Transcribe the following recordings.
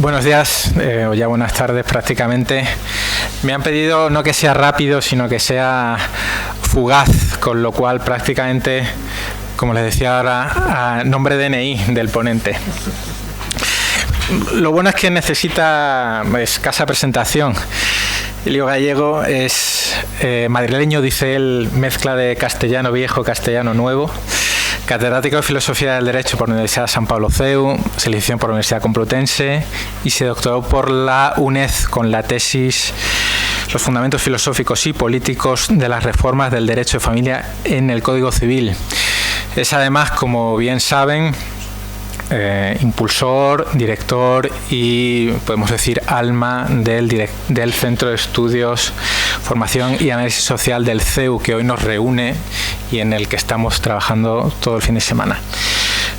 Buenos días, o ya buenas tardes prácticamente. Me han pedido no que sea rápido, sino que sea fugaz, con lo cual prácticamente, como les decía ahora, a nombre DNI del ponente. Lo bueno es que necesita escasa presentación. Elio Gallego es madrileño, dice él, mezcla de castellano viejo, castellano nuevo. Catedrático de Filosofía del Derecho por la Universidad de San Pablo CEU, se licenció por la Universidad Complutense y se doctoró por la UNED con la tesis Los fundamentos filosóficos y políticos de las reformas del derecho de familia en el Código Civil. Es además, como bien saben, impulsor, director y, podemos decir, alma del Centro de Estudios, Formación y Análisis Social del CEU, que hoy nos reúne y en el que estamos trabajando todo el fin de semana.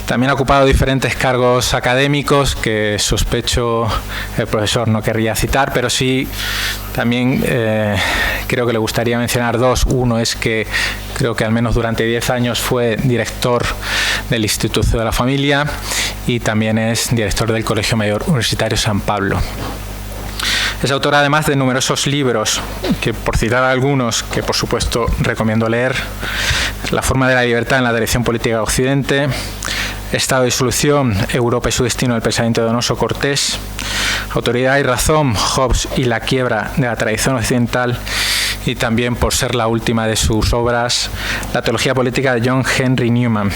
También ha ocupado diferentes cargos académicos que sospecho el profesor no querría citar, pero sí también creo que le gustaría mencionar dos. Uno es que creo que al menos durante 10 años fue director del Instituto de la Familia y también es director del Colegio Mayor Universitario San Pablo. Es autora además de numerosos libros, que por citar algunos, que por supuesto recomiendo leer: La forma de la libertad en la dirección política de Occidente, Estado de disolución, Europa y su destino, el pensamiento de Donoso Cortés, Autoridad y razón, Hobbes y la quiebra de la tradición occidental, y también, por ser la última de sus obras, La teología política de John Henry Newman.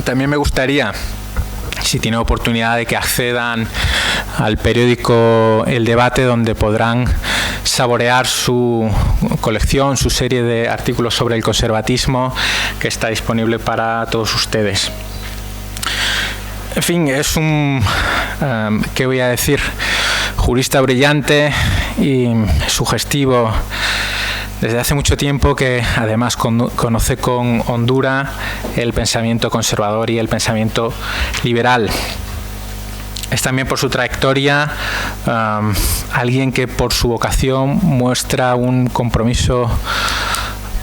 También me gustaría, si tienen oportunidad, de que accedan al periódico El Debate, donde podrán saborear su colección, su serie de artículos sobre el conservatismo, que está disponible para todos ustedes. En fin, es un, ¿qué voy a decir?, jurista brillante y sugestivo desde hace mucho tiempo, que además conoce con hondura el pensamiento conservador y el pensamiento liberal. Es también, por su trayectoria, alguien que por su vocación muestra un compromiso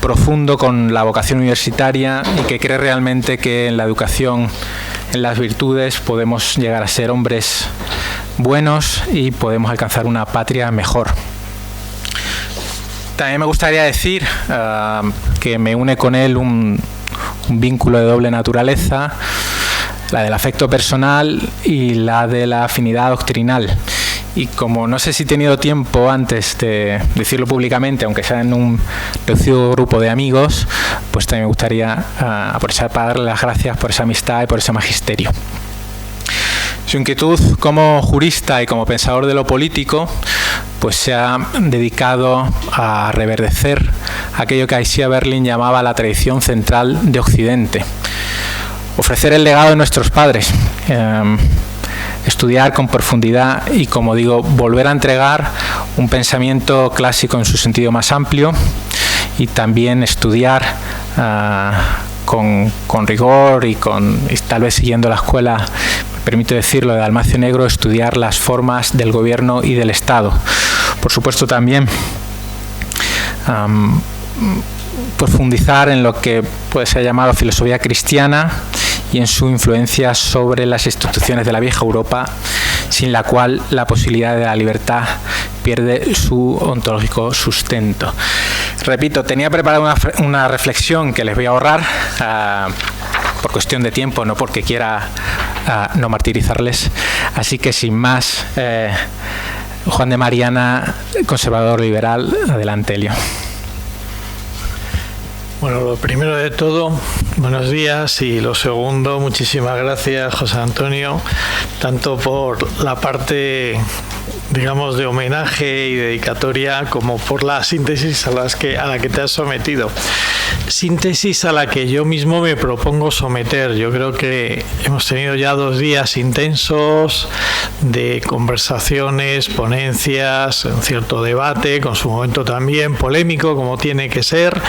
profundo con la vocación universitaria y que cree realmente que en la educación, en las virtudes, podemos llegar a ser hombres buenos y podemos alcanzar una patria mejor. También me gustaría decir que me une con él un vínculo de doble naturaleza, la del afecto personal y la de la afinidad doctrinal. Y como no sé si he tenido tiempo antes de decirlo públicamente, aunque sea en un reducido grupo de amigos, pues también me gustaría aprovechar para darle las gracias por esa amistad y por ese magisterio. Su inquietud como jurista y como pensador de lo político, pues se ha dedicado a reverdecer aquello que Isaiah Berlin llamaba la tradición central de Occidente. Ofrecer el legado de nuestros padres, estudiar con profundidad y, como digo, volver a entregar un pensamiento clásico en su sentido más amplio, y también estudiar con rigor y tal vez siguiendo la escuela, me permito decirlo, de Dalmacio Negro, estudiar las formas del gobierno y del Estado. Por supuesto, también profundizar en lo que puede ser llamado filosofía cristiana y en su influencia sobre las instituciones de la vieja Europa, sin la cual la posibilidad de la libertad pierde su ontológico sustento. Repito, tenía preparada una reflexión que les voy a ahorrar por cuestión de tiempo, no porque quiera no martirizarles. Así que, sin más, Juan de Mariana, conservador liberal. Adelante, Elio. Bueno, lo primero de todo, buenos días, y lo segundo, muchísimas gracias, José Antonio, tanto por la parte, digamos, de homenaje y dedicatoria, como por la síntesis a la que te has sometido. Síntesis a la que yo mismo me propongo someter. Yo creo que hemos tenido ya 2 días intensos de conversaciones, ponencias, un cierto debate, con su momento también polémico, como tiene que ser.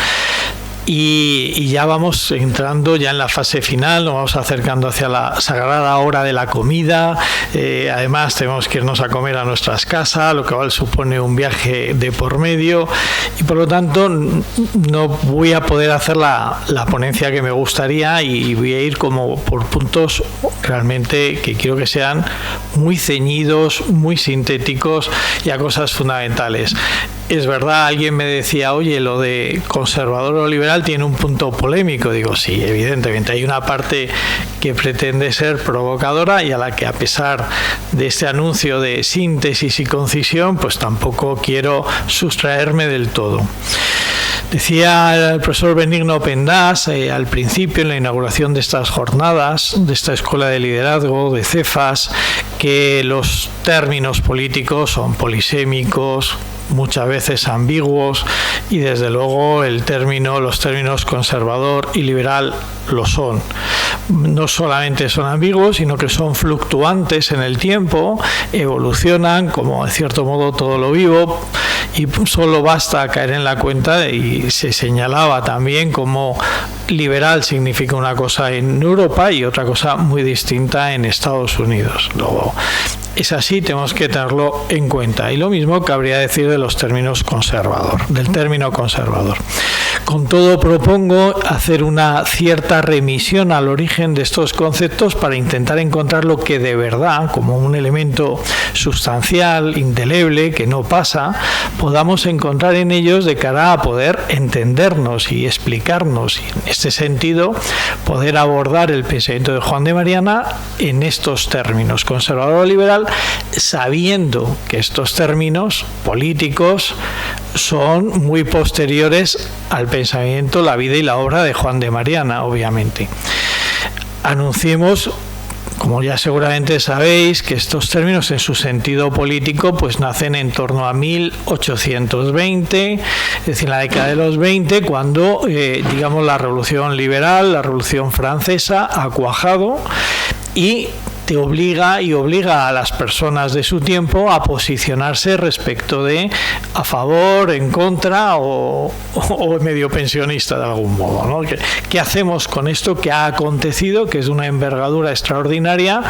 y ya vamos entrando ya en la fase final, nos vamos acercando hacia la sagrada hora de la comida. Además tenemos que irnos a comer a nuestras casas, lo que supone un viaje de por medio, y por lo tanto no voy a poder hacer la ponencia que me gustaría, y voy a ir como por puntos realmente que quiero que sean muy ceñidos, muy sintéticos y a cosas fundamentales. Es verdad, alguien me decía, oye, lo de conservador o liberal tiene un punto polémico. Digo, sí, evidentemente hay una parte que pretende ser provocadora y a la que, a pesar de este anuncio de síntesis y concisión, pues tampoco quiero sustraerme del todo. Decía el profesor Benigno Pendas al principio, en la inauguración de estas jornadas, de esta escuela de liderazgo, de Cefas, que los términos políticos son polisémicos, muchas veces ambiguos, y desde luego los términos conservador y liberal lo son. No solamente son ambiguos, sino que son fluctuantes en el tiempo, evolucionan como en cierto modo todo lo vivo, y solo basta caer en la cuenta, y se señalaba también como liberal significa una cosa en Europa y otra cosa muy distinta en Estados Unidos. Luego, es así, tenemos que tenerlo en cuenta. Y lo mismo cabría decir del término conservador. Con todo, propongo hacer una cierta remisión al origen de estos conceptos para intentar encontrar lo que de verdad, como un elemento sustancial, indeleble, que no pasa, podamos encontrar en ellos de cara a poder entendernos y explicarnos, y en este sentido poder abordar el pensamiento de Juan de Mariana en estos términos, conservador o liberal, sabiendo que estos términos políticos son muy posteriores al pensamiento, la vida y la obra de Juan de Mariana, obviamente. Anunciemos, como ya seguramente sabéis, que estos términos en su sentido político pues nacen en torno a 1820, es decir, en la década de los 20, cuando la revolución liberal, la revolución francesa ha cuajado y te obliga a las personas de su tiempo a posicionarse respecto de a favor, en contra o medio pensionista de algún modo, ¿no? ¿Qué hacemos con esto que ha acontecido, que es de una envergadura extraordinaria,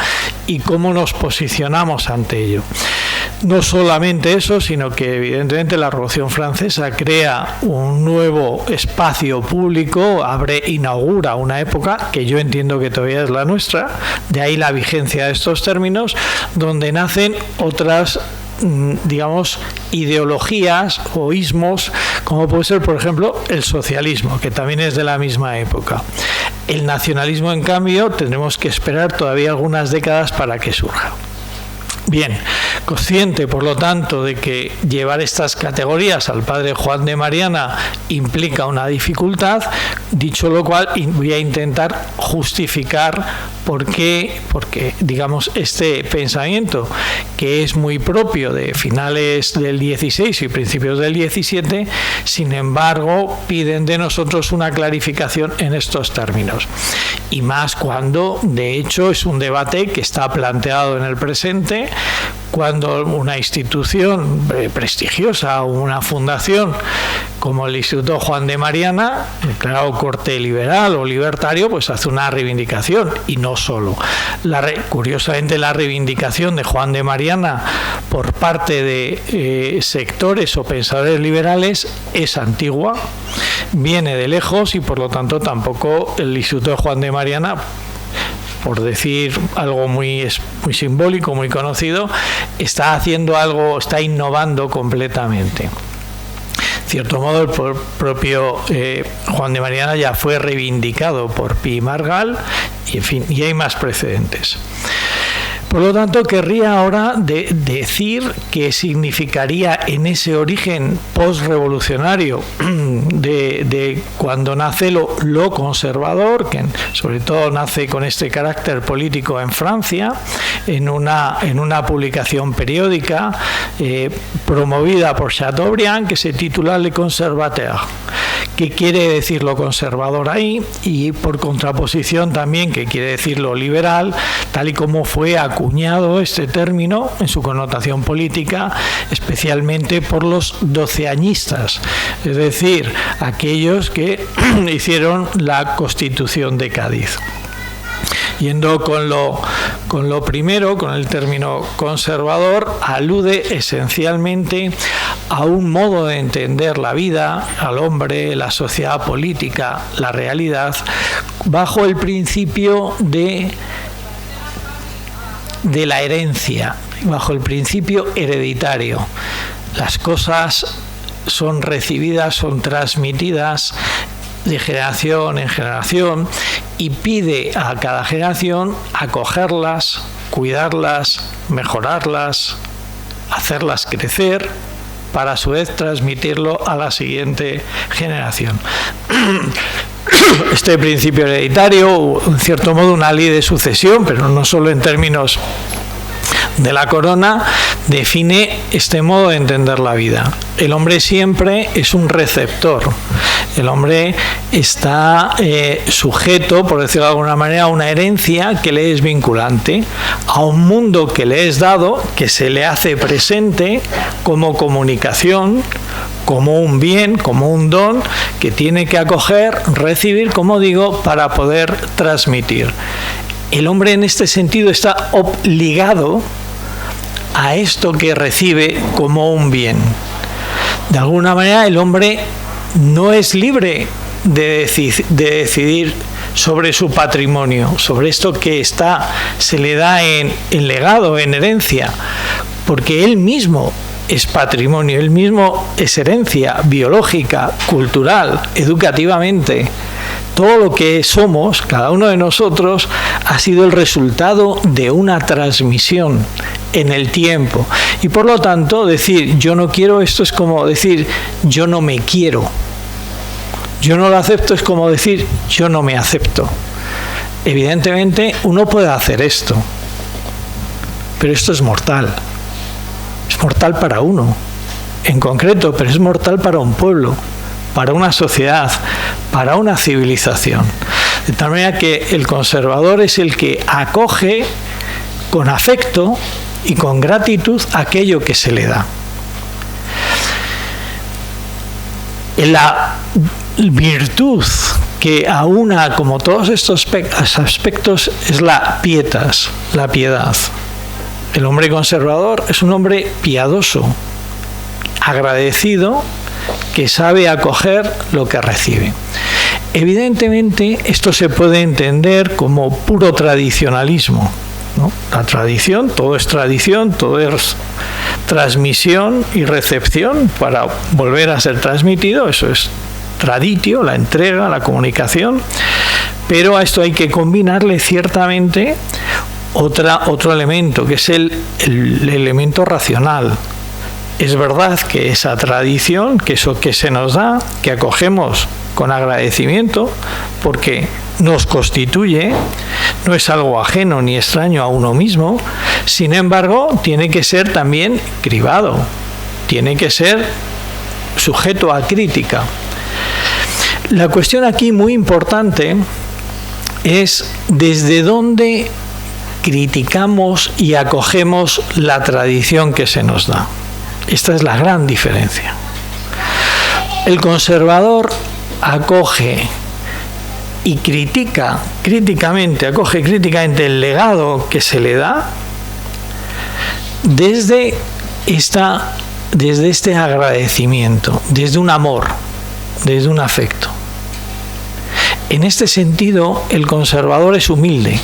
y cómo nos posicionamos ante ello? No solamente eso, sino que evidentemente la Revolución Francesa crea un nuevo espacio público, inaugura una época que yo entiendo que todavía es la nuestra, de ahí la vigencia de estos términos, donde nacen otras ideologías o ismos, como puede ser, por ejemplo, el socialismo, que también es de la misma época. El nacionalismo, en cambio, tendremos que esperar todavía algunas décadas para que surja. Bien, consciente, por lo tanto, de que llevar estas categorías al padre Juan de Mariana implica una dificultad, dicho lo cual, voy a intentar justificar por qué, porque este pensamiento, que es muy propio de finales del 16 y principios del 17, sin embargo, piden de nosotros una clarificación en estos términos. Y más cuando, de hecho, es un debate que está planteado en el presente, cuando una institución prestigiosa o una fundación como el Instituto Juan de Mariana, declarado corte liberal o libertario, pues hace una reivindicación, y no solo. Curiosamente, la reivindicación de Juan de Mariana por parte de sectores o pensadores liberales es antigua, viene de lejos, y por lo tanto tampoco el Instituto de Juan de Mariana, por decir algo muy simbólico, muy conocido, está haciendo algo, está innovando completamente. En cierto modo, el propio Juan de Mariana ya fue reivindicado por Pi y Margall, y en fin, y hay más precedentes. Por lo tanto, querría ahora decir qué significaría en ese origen postrevolucionario de cuando nace lo conservador, que sobre todo nace con este carácter político en Francia, en una publicación periódica promovida por Chateaubriand, que se titula Le Conservateur, qué quiere decir lo conservador ahí, y por contraposición también qué quiere decir lo liberal, tal y como fue acuñado este término en su connotación política, especialmente por los doceañistas, es decir, aquellos que hicieron la Constitución de Cádiz. Yendo con lo primero, con el término conservador, alude esencialmente a un modo de entender la vida, al hombre, la sociedad política, la realidad, bajo el principio de la herencia, bajo el principio hereditario. Las cosas son recibidas, son transmitidas de generación en generación, y pide a cada generación acogerlas, cuidarlas, mejorarlas, hacerlas crecer, para a su vez transmitirlo a la siguiente generación. Este principio hereditario, en cierto modo una ley de sucesión, pero no solo en términos de la corona, define este modo de entender la vida. El hombre siempre es un receptor. El hombre está sujeto, por decirlo de alguna manera, a una herencia que le es vinculante, a un mundo que le es dado, que se le hace presente como comunicación, como un bien, como un don, que tiene que acoger, recibir, como digo, para poder transmitir. El hombre en este sentido está obligado a esto que recibe como un bien. De alguna manera el hombre no es libre de decidir sobre su patrimonio, sobre esto que se le da en legado, en herencia, porque él mismo es patrimonio, él mismo es herencia biológica, cultural, educativamente. Todo lo que somos, cada uno de nosotros, ha sido el resultado de una transmisión en el tiempo. Y por lo tanto, decir yo no quiero esto es como decir yo no me quiero. Yo no lo acepto es como decir yo no me acepto. Evidentemente, uno puede hacer esto, pero esto es mortal. Es mortal para uno, en concreto, pero es mortal para un pueblo, para una sociedad, para una civilización. De tal manera que el conservador es el que acoge con afecto y con gratitud aquello que se le da. La virtud que aúna como todos estos aspectos es la pietas, la piedad. El hombre conservador es un hombre piadoso, agradecido, que sabe acoger lo que recibe. Evidentemente, esto se puede entender como puro tradicionalismo, ¿no? La tradición, todo es transmisión y recepción para volver a ser transmitido, eso es traditio, la entrega, la comunicación, pero a esto hay que combinarle ciertamente otro elemento, que es el elemento racional. Es verdad que esa tradición, que eso que se nos da, que acogemos con agradecimiento, porque nos constituye, no es algo ajeno ni extraño a uno mismo, sin embargo, tiene que ser también cribado, tiene que ser sujeto a crítica. La cuestión aquí muy importante es desde dónde criticamos y acogemos la tradición que se nos da. Esta es la gran diferencia. El conservador acoge y acoge críticamente el legado que se le da desde este agradecimiento, desde un amor, desde un afecto. En este sentido, el conservador es humilde,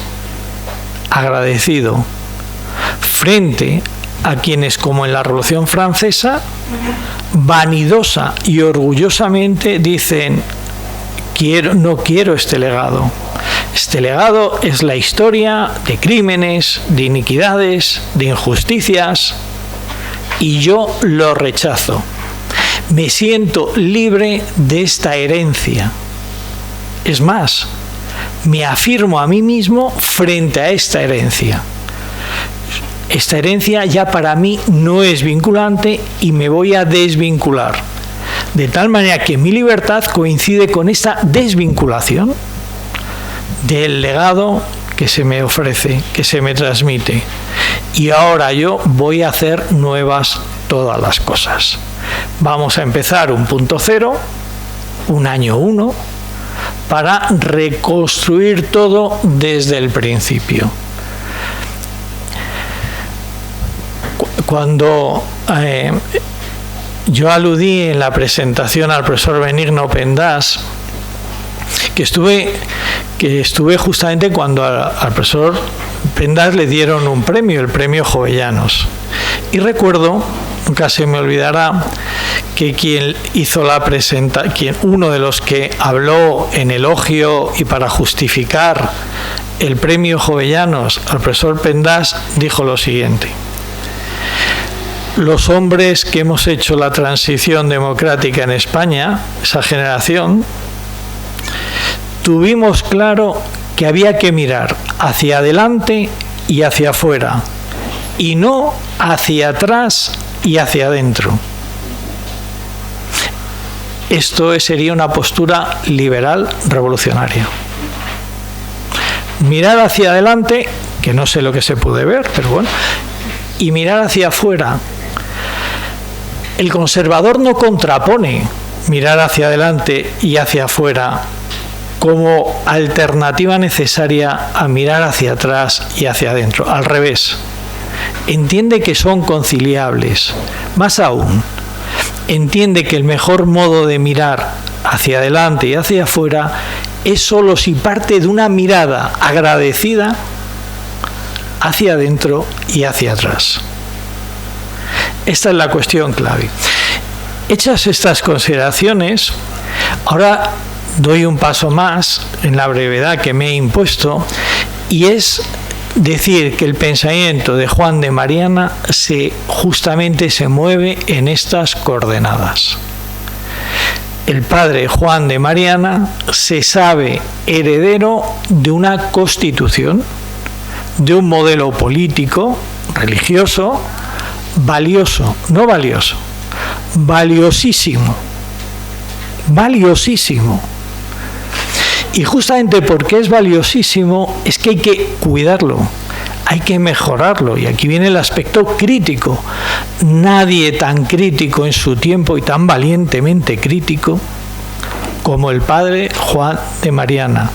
agradecido, frente a quienes, como en la Revolución Francesa, vanidosa y orgullosamente dicen no quiero este legado. Este legado es la historia de crímenes, de iniquidades, de injusticias, y yo lo rechazo. Me siento libre de esta herencia. Es más, me afirmo a mí mismo frente a esta herencia. Esta herencia ya para mí no es vinculante y me voy a desvincular. de tal manera que mi libertad coincide con esta desvinculación del legado que se me ofrece, que se me transmite. Y ahora yo voy a hacer nuevas todas las cosas. Vamos a empezar un punto cero, un año 1, para reconstruir todo desde el principio. Cuando yo aludí en la presentación al profesor Benigno Pendas, que estuve justamente cuando al profesor Pendas le dieron un premio, el premio Jovellanos. Y recuerdo, nunca se me olvidará, que quien hizo la presentación, uno de los que habló en elogio y para justificar el premio Jovellanos al profesor Pendas, dijo lo siguiente: los hombres que hemos hecho la transición democrática en España, esa generación, tuvimos claro que había que mirar hacia adelante y hacia afuera, y no hacia atrás y hacia adentro. Esto sería una postura liberal revolucionaria. Mirar hacia adelante, que no sé lo que se puede ver, pero bueno, y mirar hacia afuera. El conservador no contrapone mirar hacia adelante y hacia afuera como alternativa necesaria a mirar hacia atrás y hacia adentro. Al revés, entiende que son conciliables. Más aún, entiende que el mejor modo de mirar hacia adelante y hacia afuera es solo si parte de una mirada agradecida hacia adentro y hacia atrás. Esta es la cuestión clave. Hechas estas consideraciones, ahora doy un paso más en la brevedad que me he impuesto, y es decir que el pensamiento de Juan de Mariana justamente se mueve en estas coordenadas. El padre Juan de Mariana se sabe heredero de una constitución, de un modelo político, religioso, valioso, no valioso, valiosísimo, valiosísimo. Y justamente porque es valiosísimo es que hay que cuidarlo, hay que mejorarlo. Y aquí viene el aspecto crítico. Nadie tan crítico en su tiempo y tan valientemente crítico como el padre Juan de Mariana.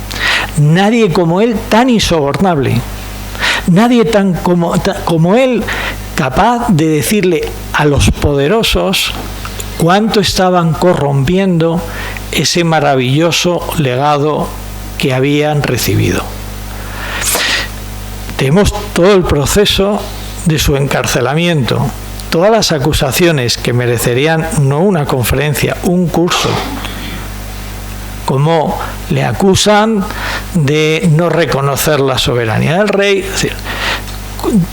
Nadie como él tan insobornable. Nadie tan como él capaz de decirle a los poderosos cuánto estaban corrompiendo ese maravilloso legado que habían recibido. Tenemos todo el proceso de su encarcelamiento, todas las acusaciones que merecerían no una conferencia, un curso, como le acusan de no reconocer la soberanía del rey, es decir,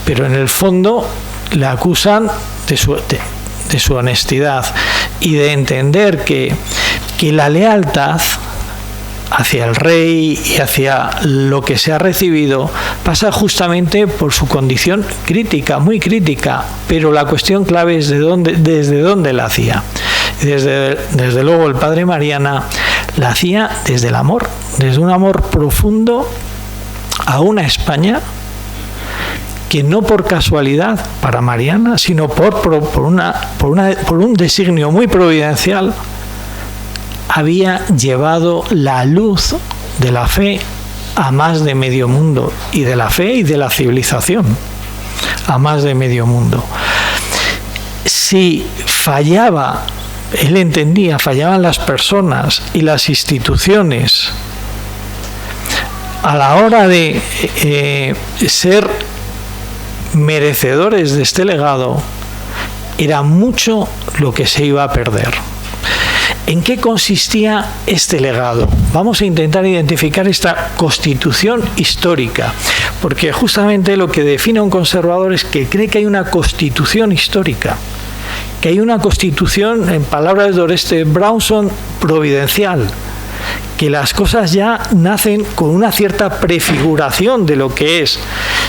pero en el fondo le acusan de su honestidad y de entender que la lealtad hacia el rey y hacia lo que se ha recibido pasa justamente por su condición crítica, muy crítica, pero la cuestión clave es desde dónde la hacía. Desde luego el padre Mariana la hacía desde el amor, desde un amor profundo a una España que no por casualidad para Mariana, sino por un designio muy providencial, había llevado la luz de la fe a más de medio mundo, y de la fe y de la civilización a más de medio mundo. Si fallaba, él entendía, fallaban las personas y las instituciones a la hora de ser merecedores de este legado, era mucho lo que se iba a perder. ¿En qué consistía este legado? Vamos a intentar identificar esta constitución histórica, porque justamente lo que define a un conservador es que cree que hay una constitución histórica, que hay una constitución, en palabras de Oreste Brownson, providencial, que las cosas ya nacen con una cierta prefiguración de lo que es.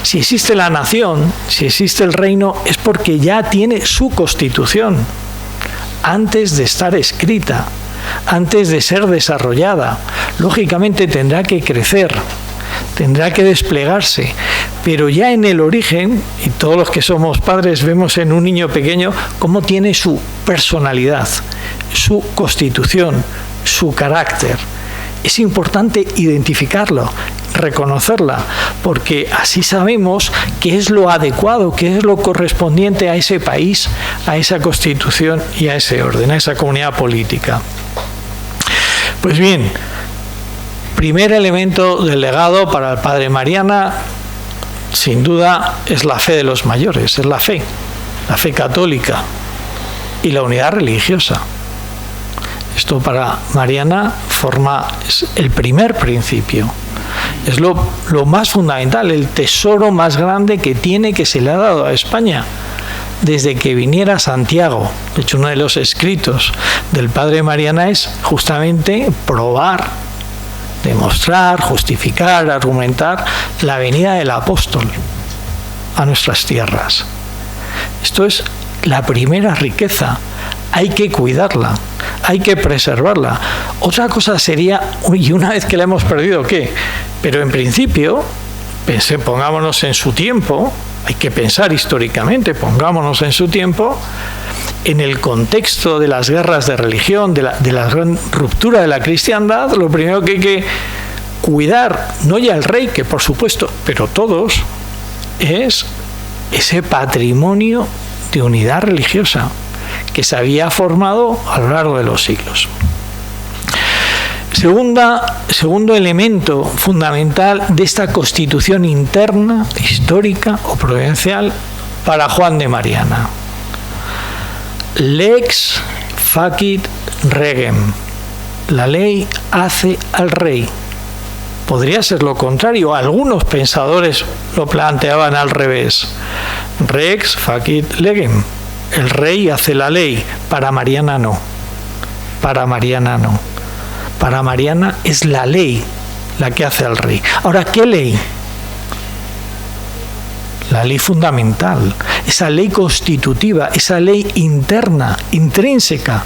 Si existe la nación, si existe el reino, es porque ya tiene su constitución. antes de estar escrita, antes de ser desarrollada. Lógicamente tendrá que crecer, tendrá que desplegarse, pero ya en el origen, y todos los que somos padres vemos en un niño pequeño cómo tiene su personalidad, su constitución, su carácter. Es importante identificarlo, reconocerla, porque así sabemos qué es lo adecuado, qué es lo correspondiente a ese país, a esa constitución y a ese orden, a esa comunidad política. Pues bien, primer elemento del legado para el padre Mariana, sin duda, es la fe de los mayores, es la fe católica y la unidad religiosa. Esto para Mariana es el primer principio, es lo más fundamental, el tesoro más grande que se le ha dado a España desde que viniera Santiago. De hecho, uno de los escritos del padre Mariana es justamente probar, demostrar, justificar, argumentar la venida del apóstol a nuestras tierras. Esto es la primera riqueza. Hay que cuidarla, hay que preservarla. Otra cosa sería, y una vez que la hemos perdido, ¿qué? Pero en principio, pongámonos en su tiempo, hay que pensar históricamente, pongámonos en su tiempo, en el contexto de las guerras de religión, de la gran ruptura de la cristiandad, lo primero que hay que cuidar, no ya el rey, que por supuesto, pero todos, es ese patrimonio de unidad religiosa que se había formado a lo largo de los siglos. Segundo elemento fundamental de esta constitución interna, histórica o providencial para Juan de Mariana. Lex facit regem. La ley hace al rey. Podría ser lo contrario. Algunos pensadores lo planteaban al revés. Rex facit legem. El rey hace la ley. Para Mariana no. Para Mariana no. Para Mariana es la ley la que hace al rey. Ahora, ¿qué ley? La ley fundamental, esa ley constitutiva, esa ley interna, intrínseca,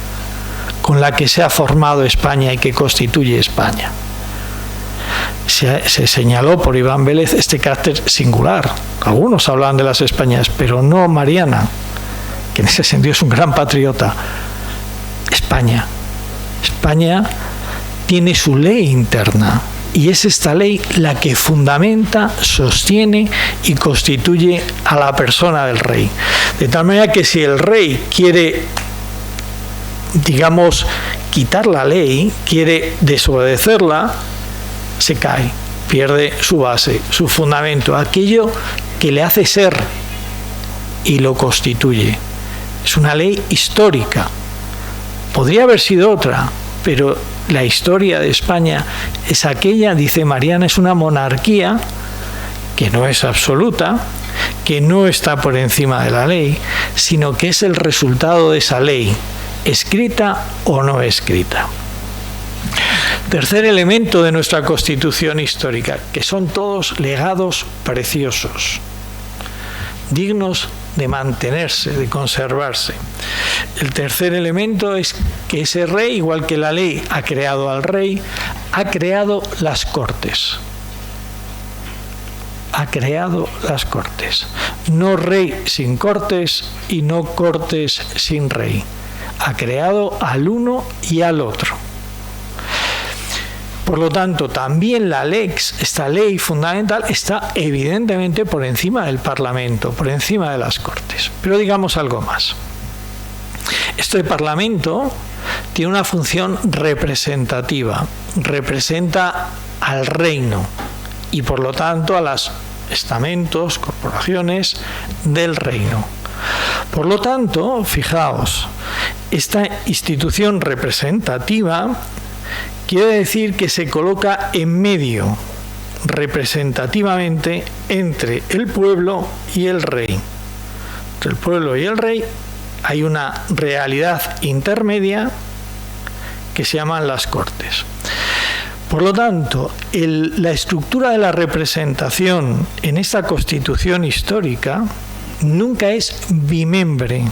con la que se ha formado España y que constituye España. Se señaló por Iván Vélez este carácter singular. Algunos hablaban de las Españas, pero no Mariana, que en ese sentido es un gran patriota. España tiene su ley interna, y es esta ley la que fundamenta, sostiene y constituye a la persona del rey. De tal manera que si el rey quiere, digamos, quitar la ley, quiere desobedecerla, se cae, pierde su base, su fundamento, aquello que le hace ser y lo constituye. Es una ley histórica. Podría haber sido otra, pero la historia de España es aquella, dice Mariana, es una monarquía que no es absoluta, que no está por encima de la ley, sino que es el resultado de esa ley, escrita o no escrita. Tercer elemento de nuestra Constitución histórica, que son todos legados preciosos, dignos de mantenerse, de conservarse. El tercer elemento es que ese rey, igual que la ley ha creado al rey, ha creado las Cortes. Ha creado las Cortes. No rey sin Cortes y no Cortes sin rey. Ha creado al uno y al otro. Por lo tanto, también la lex, esta ley fundamental, está evidentemente por encima del Parlamento, por encima de las Cortes. Pero digamos algo más. Este Parlamento tiene una función representativa, representa al reino y por lo tanto a los estamentos, corporaciones del reino. Por lo tanto, fijaos, esta institución representativa quiere decir que se coloca en medio, representativamente, entre el pueblo y el rey. Entre el pueblo y el rey hay una realidad intermedia que se llaman las Cortes. Por lo tanto, la estructura de la representación en esta Constitución histórica nunca es bimembre,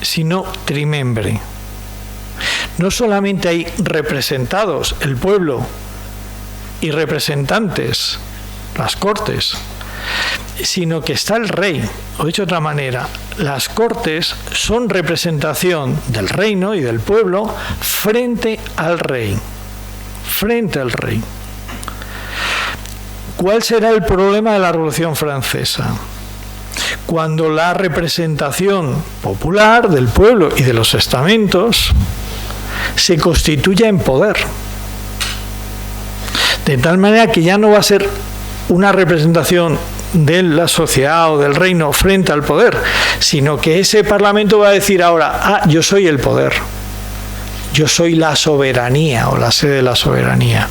sino trimembre. no solamente hay representados, el pueblo, y representantes, las cortes, sino que está el rey. O dicho de otra manera, las cortes son representación del reino y del pueblo frente al rey. Frente al rey. ¿Cuál será el problema de la Revolución Francesa? Cuando la representación popular del pueblo y de los estamentos se constituya en poder. De tal manera que ya no va a ser una representación de la sociedad o del reino frente al poder, sino que ese parlamento va a decir ahora, yo soy el poder, yo soy la soberanía o la sede de la soberanía.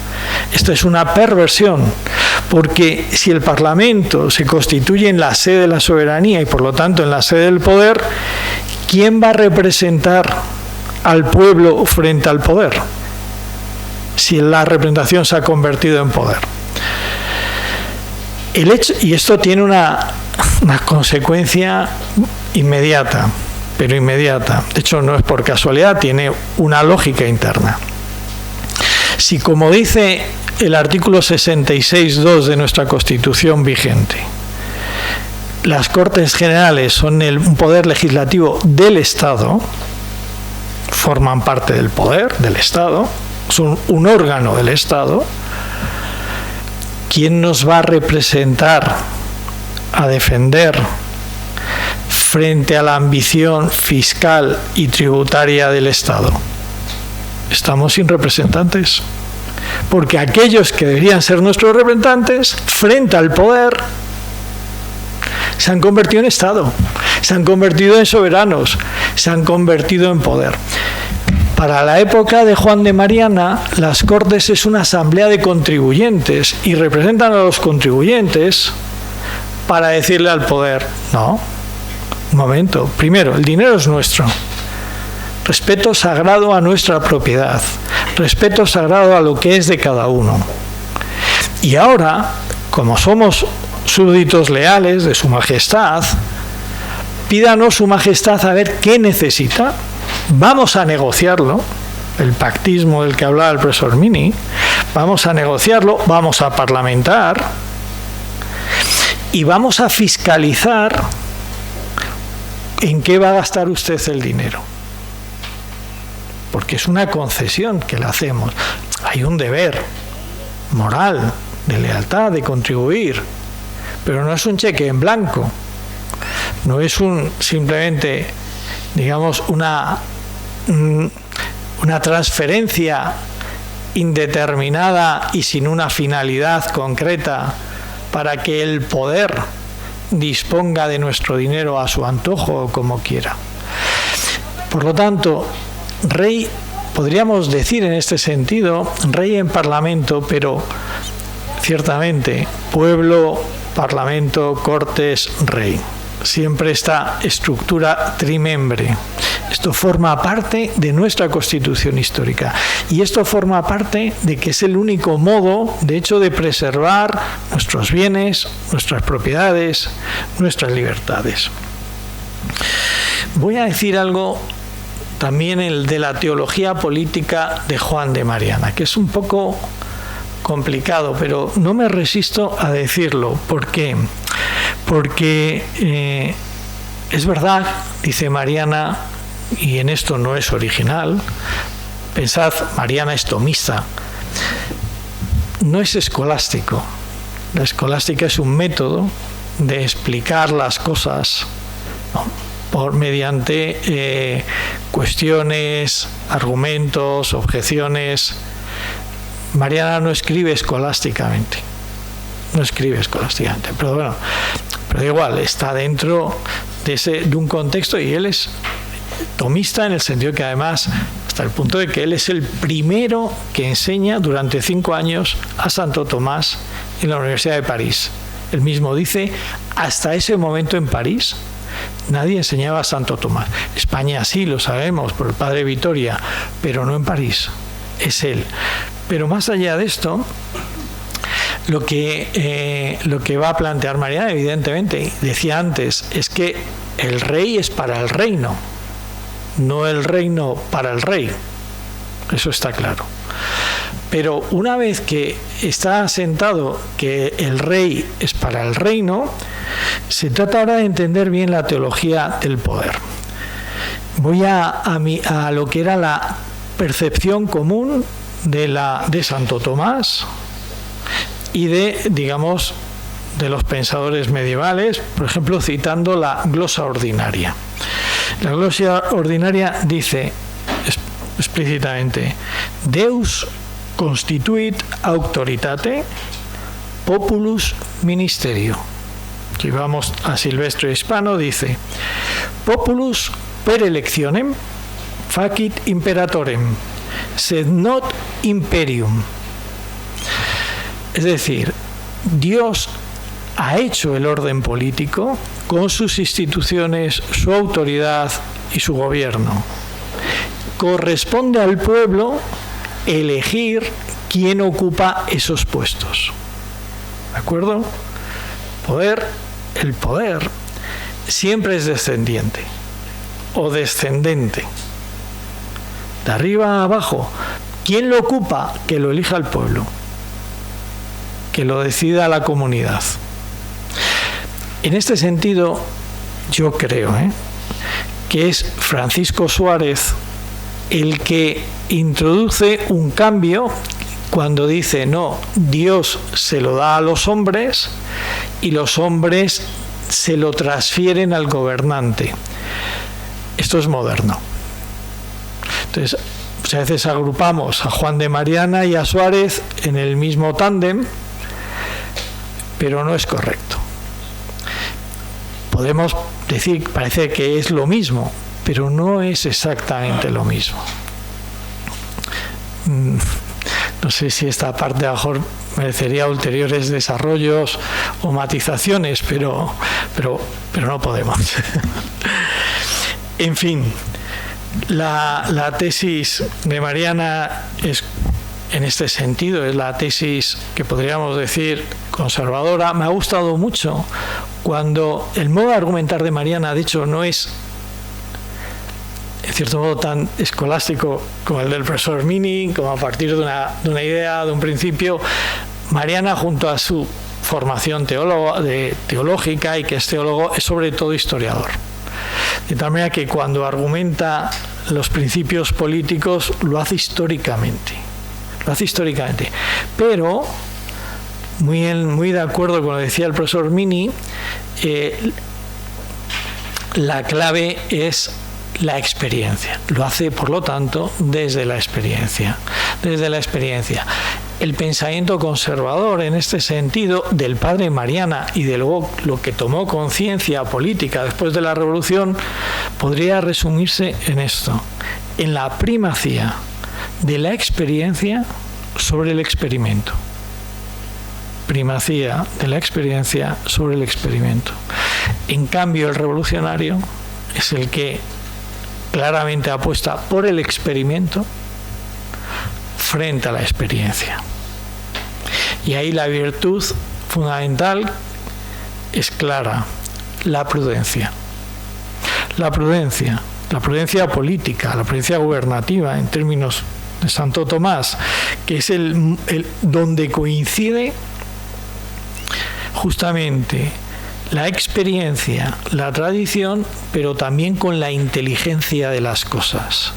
Esto es una perversión, porque si el parlamento se constituye en la sede de la soberanía y por lo tanto en la sede del poder, ¿quién va a representar al pueblo frente al poder? Si la representación se ha convertido en poder. El hecho, y esto tiene una consecuencia inmediata, pero inmediata. De hecho, no es por casualidad, tiene una lógica interna. Si, como dice el artículo 66.2 de nuestra Constitución vigente, las Cortes Generales son un poder legislativo del Estado, forman parte del poder del Estado, son un órgano del Estado, ¿quién nos va a representar, a defender frente a la ambición fiscal y tributaria del Estado? Estamos sin representantes, porque aquellos que deberían ser nuestros representantes frente al poder se han convertido en Estado, se han convertido en soberanos, se han convertido en poder. Para la época de Juan de Mariana, las Cortes es una asamblea de contribuyentes y representan a los contribuyentes para decirle al poder, no, un momento, primero, el dinero es nuestro, respeto sagrado a nuestra propiedad, respeto sagrado a lo que es de cada uno. Y ahora, como somos súbditos leales de Su Majestad, pídanos Su Majestad a ver qué necesita. Vamos a negociarlo, el pactismo del que hablaba el profesor Mini, vamos a negociarlo, vamos a parlamentar y vamos a fiscalizar en qué va a gastar usted el dinero. Porque es una concesión que le hacemos. Hay un deber moral, de lealtad, de contribuir, pero no es un cheque en blanco, no es simplemente, digamos, una transferencia indeterminada y sin una finalidad concreta para que el poder disponga de nuestro dinero a su antojo o como quiera. Por lo tanto, rey, podríamos decir en este sentido, rey en parlamento, pero ciertamente pueblo, parlamento, cortes, rey. Siempre esta estructura trimembre. Esto forma parte de nuestra Constitución histórica y esto forma parte de que es el único modo, de hecho, de preservar nuestros bienes, nuestras propiedades, nuestras libertades. Voy a decir algo también de la teología política de Juan de Mariana, que es un poco complicado, pero no me resisto a decirlo. ¿Por qué? Porque es verdad, dice Mariana, y en esto no es original, pensad, Mariana es tomista, no es escolástico. La escolástica es un método de explicar las cosas, ¿no?, mediante cuestiones, argumentos, objeciones. Mariana no escribe escolásticamente, pero bueno, pero igual está dentro de un contexto, y él es tomista en el sentido que además, hasta el punto de que él es el primero que enseña durante 5 años a Santo Tomás en la Universidad de París. Él mismo dice, hasta ese momento en París nadie enseñaba a Santo Tomás. España sí, lo sabemos, por el padre Vitoria, pero no en París, es él. Pero más allá de esto, lo que va a plantear Mariana, evidentemente, decía antes, es que el rey es para el reino, no el reino para el rey. eso está claro. Pero una vez que está asentado que el rey es para el reino, se trata ahora de entender bien la teología del poder. Voy a lo que era la percepción común de Santo Tomás y digamos, de los pensadores medievales, por ejemplo, citando la glosa ordinaria. La glosa ordinaria dice explícitamente: Deus constituit auctoritate populus ministerio. Si vamos a Silvestre Hispano, dice: Populus per electionem facit imperatorem, sed not imperium. Es decir, Dios ha hecho el orden político con sus instituciones, su autoridad y su gobierno. Corresponde al pueblo elegir quién ocupa esos puestos. ¿De acuerdo? El poder siempre es descendiente o descendente. De arriba a abajo. ¿Quién lo ocupa? Que lo elija el pueblo. Que lo decida la comunidad. En este sentido, yo creo que es Francisco Suárez el que introduce un cambio cuando dice: no, Dios se lo da a los hombres y los hombres se lo transfieren al gobernante. Esto es moderno. Entonces, a veces agrupamos a Juan de Mariana y a Suárez en el mismo tándem, pero no es correcto. Podemos decir, parece que es lo mismo, pero no es exactamente lo mismo. No sé si esta parte a lo mejor merecería ulteriores desarrollos o matizaciones, pero no podemos. En fin, la tesis de Mariana es, en este sentido, es la tesis que podríamos decir conservadora. Me ha gustado mucho cuando el modo de argumentar de Mariana, de hecho, no es en cierto modo tan escolástico como el del profesor Mini, como a partir de una idea, de un principio. Mariana, junto a su formación teológica y que es teólogo, es sobre todo historiador. De tal manera que cuando argumenta los principios políticos lo hace históricamente. Pero, muy de acuerdo con lo que decía el profesor Mini, la clave es la experiencia. Lo hace, por lo tanto, desde la experiencia. El pensamiento conservador, en este sentido, del padre Mariana y de luego lo que tomó conciencia política después de la Revolución, podría resumirse en esto: en la primacía de la experiencia sobre el experimento. Primacía de la experiencia sobre el experimento. En cambio, el revolucionario es el que claramente apuesta por el experimento frente a la experiencia. Y ahí la virtud fundamental es clara: la prudencia. La prudencia política, la prudencia gubernativa, en términos de Santo Tomás, que es el donde coincide justamente la experiencia, la tradición, pero también con la inteligencia de las cosas.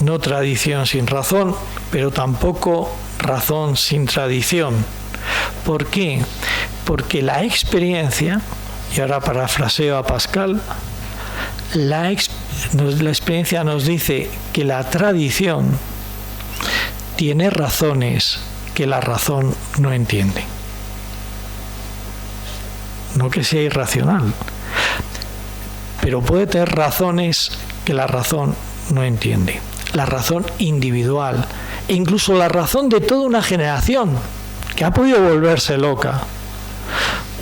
No tradición sin razón, pero tampoco razón sin tradición. ¿Por qué? Porque la experiencia, y ahora parafraseo a Pascal, la experiencia nos dice que la tradición tiene razones que la razón no entiende. No que sea irracional, pero puede tener razones que la razón no entiende. La razón individual e incluso la razón de toda una generación que ha podido volverse loca.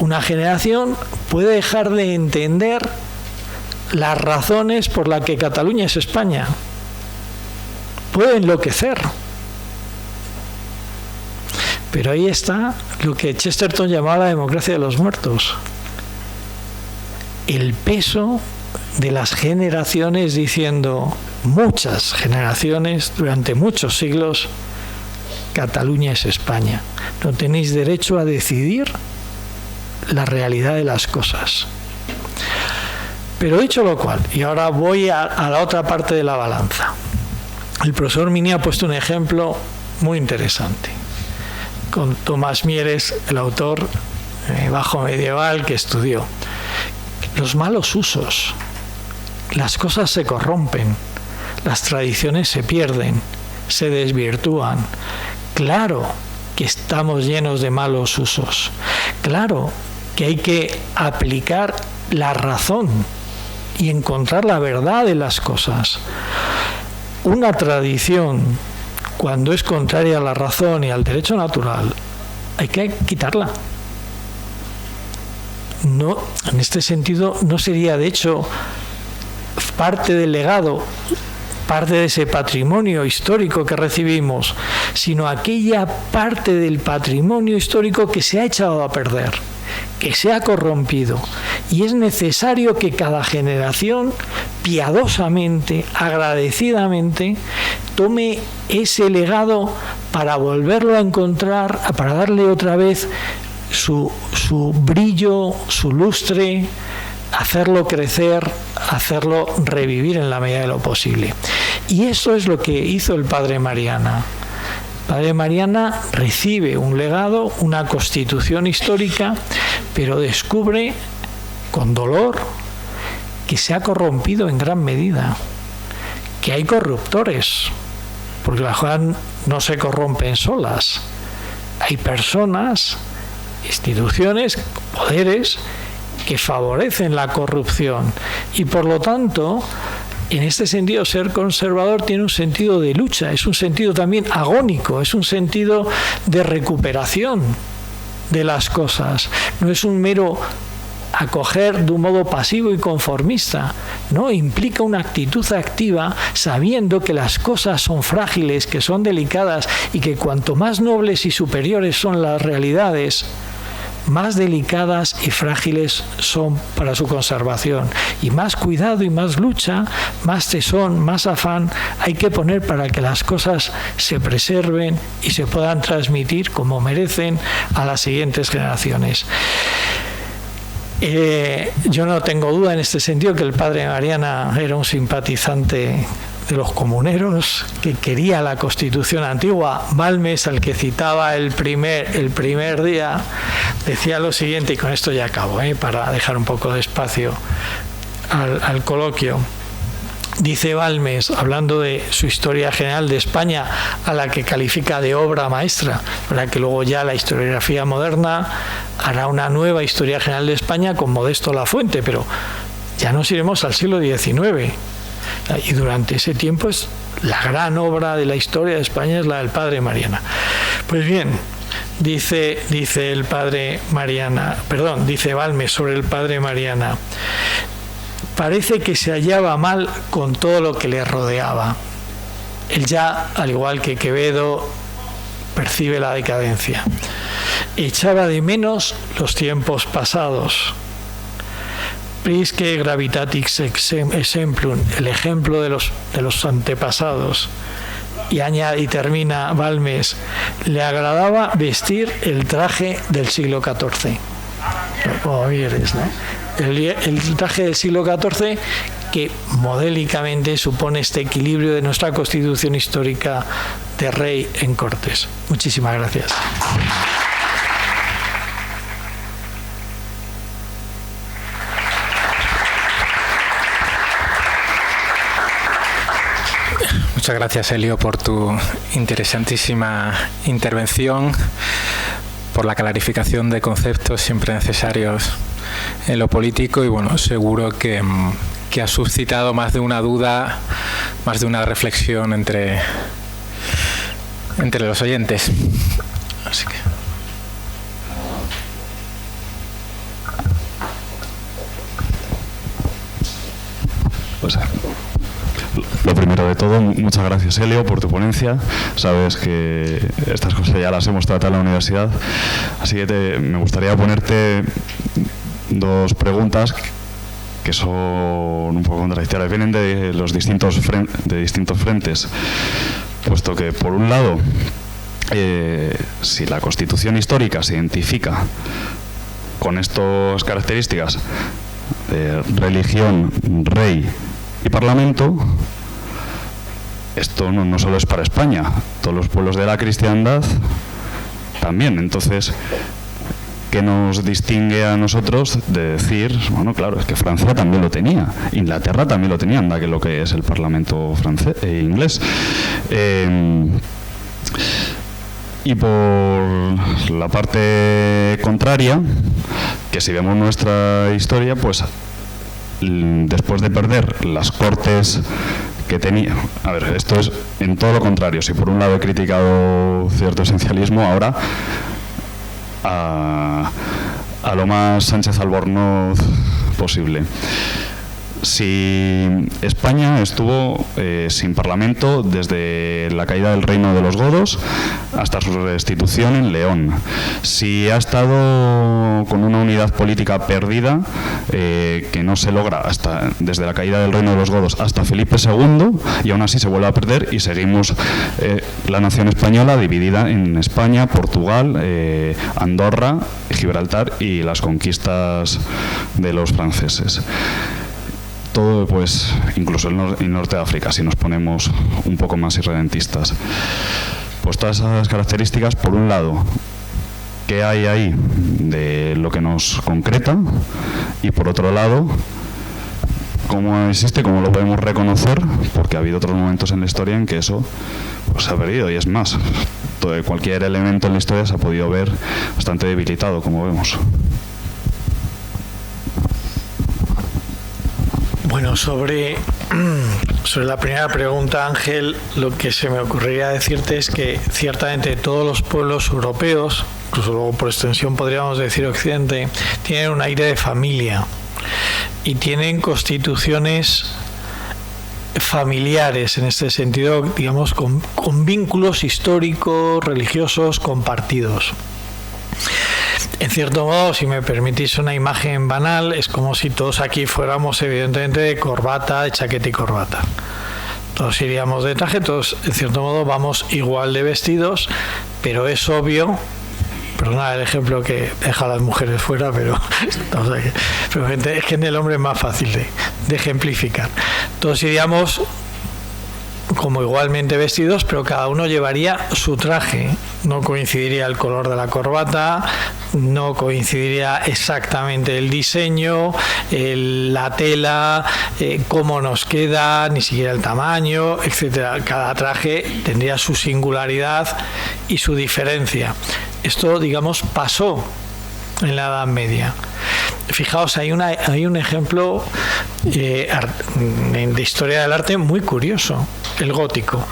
Una generación puede dejar de entender las razones por las que Cataluña es España. Puede enloquecer. Pero ahí está lo que Chesterton llamaba la democracia de los muertos. El peso de las generaciones diciendo, muchas generaciones, durante muchos siglos, Cataluña es España. No tenéis derecho a decidir la realidad de las cosas. Pero dicho lo cual, y ahora voy a la otra parte de la balanza. El profesor Mini ha puesto un ejemplo muy interesante con Tomás Mieres, el autor bajo medieval que estudió. Los malos usos, las cosas se corrompen, las tradiciones se pierden, se desvirtúan. Claro que estamos llenos de malos usos. Claro que hay que aplicar la razón y encontrar la verdad de las cosas. Una tradición, cuando es contraria a la razón y al derecho natural, hay que quitarla. No, en este sentido, no sería, de hecho, parte del legado, parte de ese patrimonio histórico que recibimos, sino aquella parte del patrimonio histórico que se ha echado a perder, que se ha corrompido, y es necesario que cada generación piadosamente, agradecidamente, tome ese legado para volverlo a encontrar, para darle otra vez su brillo, su lustre, hacerlo crecer, hacerlo revivir en la medida de lo posible. Y eso es lo que hizo el Padre Mariana. Padre Mariana recibe un legado, una constitución histórica, pero descubre con dolor que se ha corrompido en gran medida, que hay corruptores, porque las cosas no se corrompen solas. Hay personas, instituciones, poderes que favorecen la corrupción, y por lo tanto, en este sentido, ser conservador tiene un sentido de lucha, es un sentido también agónico, es un sentido de recuperación de las cosas. No es un mero acoger de un modo pasivo y conformista, no, implica una actitud activa, sabiendo que las cosas son frágiles, que son delicadas, y que cuanto más nobles y superiores son las realidades, más delicadas y frágiles son para su conservación, y más cuidado y más lucha, más tesón, más afán hay que poner para que las cosas se preserven y se puedan transmitir como merecen a las siguientes generaciones. Yo no tengo duda en este sentido que el Padre Mariana era un simpatizante de los comuneros, que quería la Constitución antigua. Balmes, al que citaba el primer día, decía lo siguiente, y con esto ya acabo, para dejar un poco de espacio al coloquio. Dice Balmes, hablando de su historia general de España, a la que califica de obra maestra, para que luego ya la historiografía moderna hará una nueva historia general de España con Modesto Lafuente, pero ya nos iremos al siglo XIX. Y durante ese tiempo es la gran obra de la historia de España, es la del Padre Mariana. Pues bien, dice el Padre Mariana, dice Balmes sobre el Padre Mariana: parece que se hallaba mal con todo lo que le rodeaba. Él ya, al igual que Quevedo, percibe la decadencia. Echaba de menos los tiempos pasados. Prisque gravitatis exemplum, el ejemplo de los antepasados. Y termina Balmes: le agradaba vestir el traje del siglo XIV. Como vieres, ¿no? El traje del siglo XIV, que modélicamente supone este equilibrio de nuestra constitución histórica de rey en Cortes. Muchísimas gracias. Muchas gracias, Elio, por tu interesantísima intervención, por la clarificación de conceptos siempre necesarios en lo político, y bueno, seguro que ha suscitado más de una duda, más de una reflexión entre los oyentes. Así que... Pues lo primero de todo, muchas gracias, Elio, por tu ponencia. Sabes que estas cosas ya las hemos tratado en la universidad, así que me gustaría ponerte dos preguntas que son un poco contradictorias, vienen de distintos frentes, puesto que, por un lado, si la Constitución histórica se identifica con estas características de religión, rey y parlamento, esto no solo es para España, todos los pueblos de la cristiandad también. Entonces, ¿qué nos distingue a nosotros de decir, bueno, claro, es que Francia también lo tenía, Inglaterra también lo tenía, anda que lo que es el parlamento francés e inglés? Y por la parte contraria, que si vemos nuestra historia, pues después de perder las cortes que tenía, a ver, esto es en todo lo contrario. Si por un lado he criticado cierto esencialismo, ahora a lo más Sánchez Albornoz posible. Si España estuvo sin parlamento desde la caída del reino de los godos hasta su restitución en León, si ha estado con una unidad política perdida que no se logra desde la caída del reino de los godos hasta Felipe II, y aún así se vuelve a perder y seguimos la nación española dividida en España, Portugal, Andorra, Gibraltar y las conquistas de los franceses. Todo, pues, incluso el norte de África, si nos ponemos un poco más irredentistas. Pues todas esas características, por un lado, ¿qué hay ahí de lo que nos concreta? Y por otro lado, ¿cómo existe? ¿Cómo lo podemos reconocer? Porque ha habido otros momentos en la historia en que eso pues, se ha perdido, y es más, cualquier elemento en la historia se ha podido ver bastante debilitado, como vemos. Bueno, sobre la primera pregunta, Ángel, lo que se me ocurriría decirte es que ciertamente todos los pueblos europeos, incluso luego por extensión podríamos decir Occidente, tienen un aire de familia y tienen constituciones familiares, en este sentido, digamos, con vínculos históricos, religiosos, compartidos. En cierto modo, si me permitís una imagen banal, es como si todos aquí fuéramos evidentemente de corbata, de chaqueta y corbata. Todos iríamos de traje, todos en cierto modo vamos igual de vestidos, pero es obvio, perdona el ejemplo que deja a las mujeres fuera, pero es que en el hombre es más fácil de ejemplificar. Todos iríamos como igualmente vestidos, pero cada uno llevaría su traje. No coincidiría el color de la corbata, no coincidiría exactamente el diseño, la tela, cómo nos queda, ni siquiera el tamaño, etcétera. Cada traje tendría su singularidad y su diferencia. Esto, digamos, pasó en la Edad Media. Fijaos, hay un ejemplo de historia del arte muy curioso, el gótico.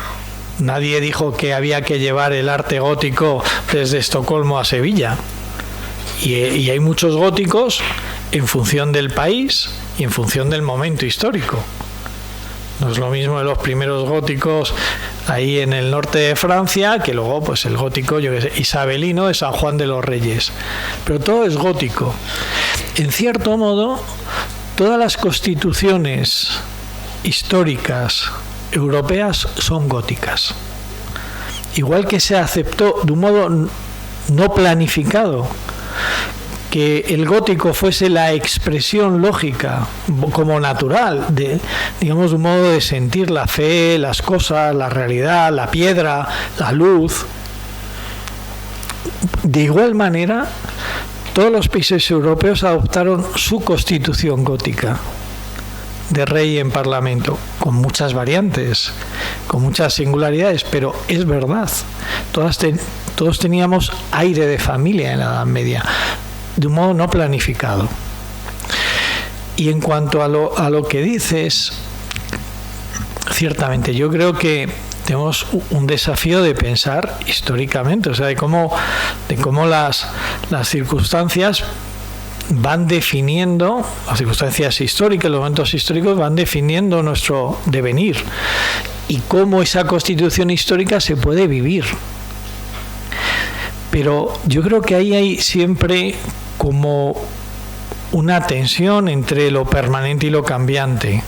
Nadie dijo que había que llevar el arte gótico desde Estocolmo a Sevilla. Y hay muchos góticos en función del país y en función del momento histórico. No es lo mismo de los primeros góticos ahí en el norte de Francia que luego pues el gótico, yo qué sé, isabelino de San Juan de los Reyes. Pero todo es gótico. En cierto modo, todas las constituciones históricas europeas son góticas. Igual que se aceptó de un modo no planificado que el gótico fuese la expresión lógica, como natural, de, digamos, un modo de sentir la fe, las cosas, la realidad, la piedra, la luz. De igual manera, todos los países europeos adoptaron su constitución gótica, de rey en parlamento, con muchas variantes, con muchas singularidades, pero es verdad. Todos teníamos aire de familia en la Edad Media, de un modo no planificado. Y en cuanto a lo que dices, ciertamente yo creo que tenemos un desafío de pensar históricamente, o sea, de cómo las circunstancias van definiendo, las circunstancias históricas, los momentos históricos van definiendo nuestro devenir y cómo esa constitución histórica se puede vivir. Pero yo creo que ahí hay siempre como una tensión entre lo permanente y lo cambiante,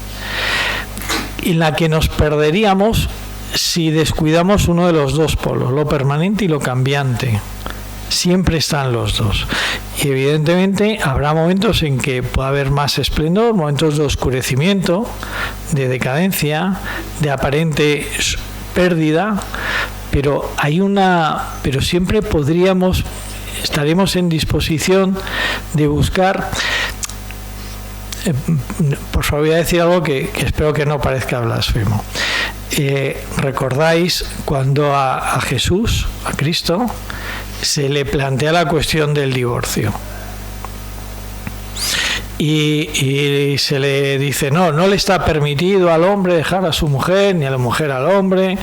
en la que nos perderíamos si descuidamos uno de los dos polos, lo permanente y lo cambiante. Siempre están los dos. Y evidentemente habrá momentos en que pueda haber más esplendor, momentos de oscurecimiento, de decadencia, de aparente pérdida, pero siempre estaremos en disposición de buscar. Por favor, voy a decir algo que espero que no parezca blasfemo. ¿Recordáis cuando a Jesús, a Cristo, se le plantea la cuestión del divorcio? Y se le dice, no le está permitido al hombre dejar a su mujer, ni a la mujer al hombre.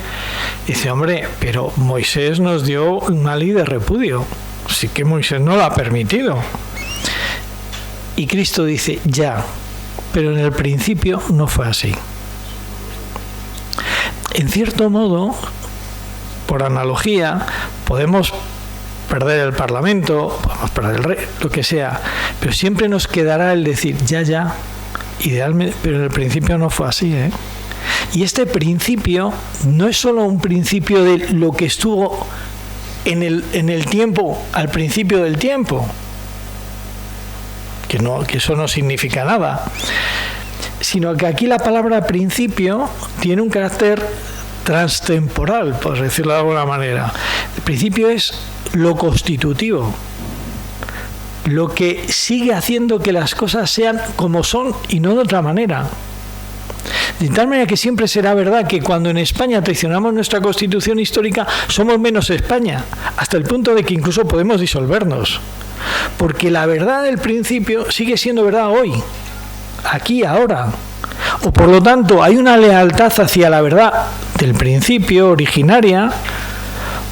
Dice, hombre, pero Moisés nos dio una ley de repudio. Así que Moisés no lo ha permitido. Y Cristo dice, ya, pero en el principio no fue así. En cierto modo, por analogía, podemos perder el Parlamento, podemos perder el rey, lo que sea, pero siempre nos quedará el decir, ya, idealmente, pero en el principio no fue así, ¿eh? Y este principio no es solo un principio de lo que estuvo en el tiempo, al principio del tiempo, que eso no significa nada, sino que aquí la palabra principio tiene un carácter transtemporal, por decirlo de alguna manera. El principio es lo constitutivo, lo que sigue haciendo que las cosas sean como son y no de otra manera. De tal manera que siempre será verdad que cuando en España traicionamos nuestra constitución histórica, somos menos España, hasta el punto de que incluso podemos disolvernos. Porque la verdad del principio sigue siendo verdad hoy, aquí, ahora. O por lo tanto, hay una lealtad hacia la verdad del principio originaria,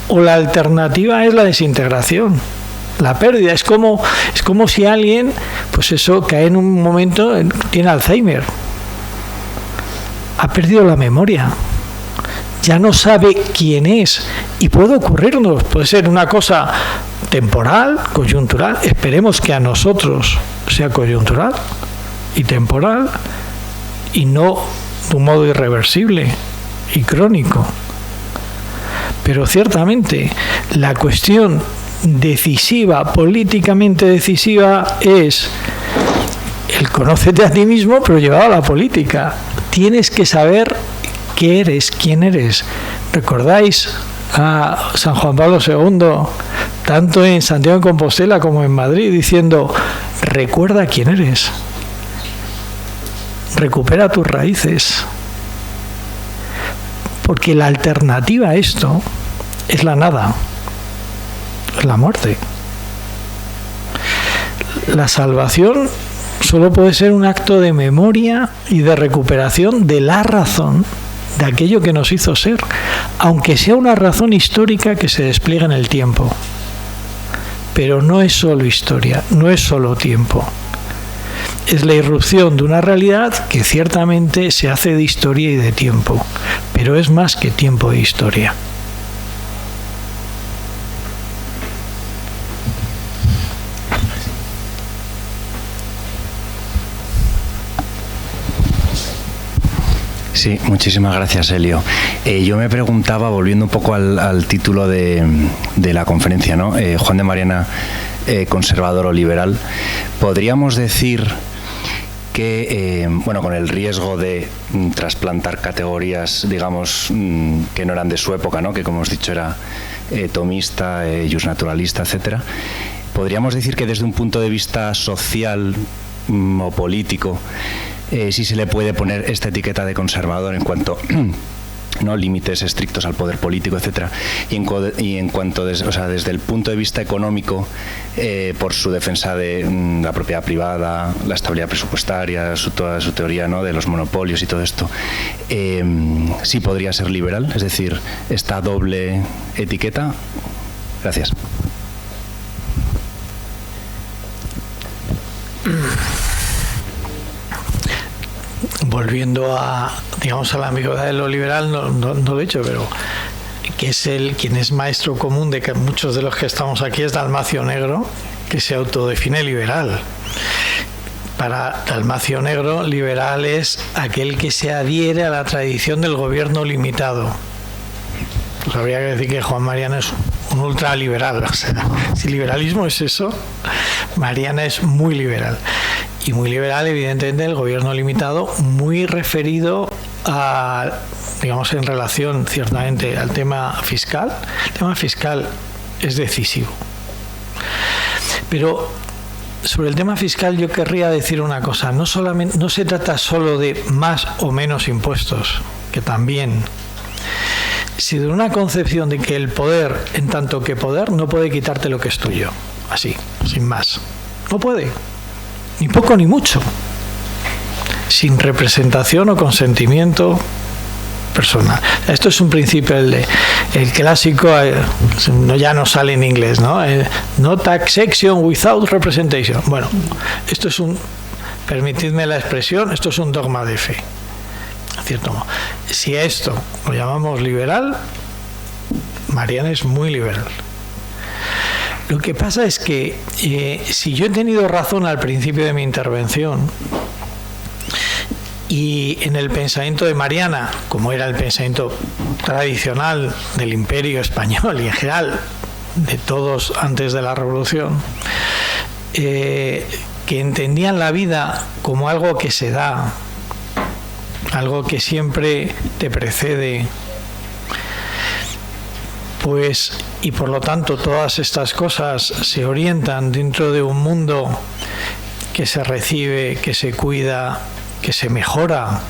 o la alternativa es la desintegración, la pérdida. Es como si alguien, pues eso, cae en un momento, tiene Alzheimer, ha perdido la memoria, ya no sabe quién es, y puede ocurrirnos, puede ser una cosa temporal, coyuntural. Esperemos que a nosotros sea coyuntural y temporal, y no de un modo irreversible y crónico. Pero ciertamente la cuestión decisiva, políticamente decisiva, es el conócete a ti mismo, pero llevado a la política. Tienes que saber qué eres, quién eres. ¿Recordáis a San Juan Pablo II, tanto en Santiago de Compostela como en Madrid, diciendo, recuerda quién eres, recupera tus raíces? Porque la alternativa a esto es la nada, es la muerte. La salvación solo puede ser un acto de memoria y de recuperación de la razón, de aquello que nos hizo ser, aunque sea una razón histórica que se despliega en el tiempo. Pero no es solo historia, no es solo tiempo. Es la irrupción de una realidad que ciertamente se hace de historia y de tiempo, pero es más que tiempo e historia. Sí, muchísimas gracias, Elio. Yo me preguntaba, volviendo un poco al título de la conferencia, ¿no? Juan de Mariana, conservador o liberal, podríamos decir que, con el riesgo de trasplantar categorías, digamos, que no eran de su época, ¿no? Que, como hemos dicho, era tomista, justnaturalista, etcétera, podríamos decir que desde un punto de vista social o político, sí se le puede poner esta etiqueta de conservador en cuanto no límites estrictos al poder político, etcétera, y en cuanto desde el punto de vista económico, por su defensa de la propiedad privada, la estabilidad presupuestaria, toda su teoría, ¿no?, de los monopolios y todo esto, sí podría ser liberal, es decir, esta doble etiqueta. Gracias. Volviendo a la ambigüedad de lo liberal, no lo he dicho, pero que es quien es maestro común de que muchos de los que estamos aquí es Dalmacio Negro, que se autodefine liberal. Para Dalmacio Negro, liberal es aquel que se adhiere a la tradición del gobierno limitado. Pues habría que decir que Juan Mariana es un ultraliberal. O sea, si liberalismo es eso, Mariana es muy liberal. Y muy liberal, evidentemente, el gobierno limitado, muy referido a, digamos, en relación ciertamente al tema fiscal. El tema fiscal es decisivo. Pero sobre el tema fiscal yo querría decir una cosa. No se trata solo de más o menos impuestos, que también, sino de una concepción de que el poder, en tanto que poder, no puede quitarte lo que es tuyo. Así, sin más. No puede. Ni poco ni mucho. Sin representación o consentimiento personal. Esto es un principio, el clásico, ya no sale en inglés, ¿no? No taxation without representation. Bueno, esto es permitidme la expresión, esto es un dogma de fe. Cierto modo. Si a esto lo llamamos liberal, Mariana es muy liberal. Lo que pasa es que si yo he tenido razón al principio de mi intervención, y en el pensamiento de Mariana, como era el pensamiento tradicional del Imperio Español y en general de todos antes de la Revolución, que entendían la vida como algo que se da, algo que siempre te precede, pues, y por lo tanto todas estas cosas se orientan dentro de un mundo que se recibe, que se cuida, que se mejora,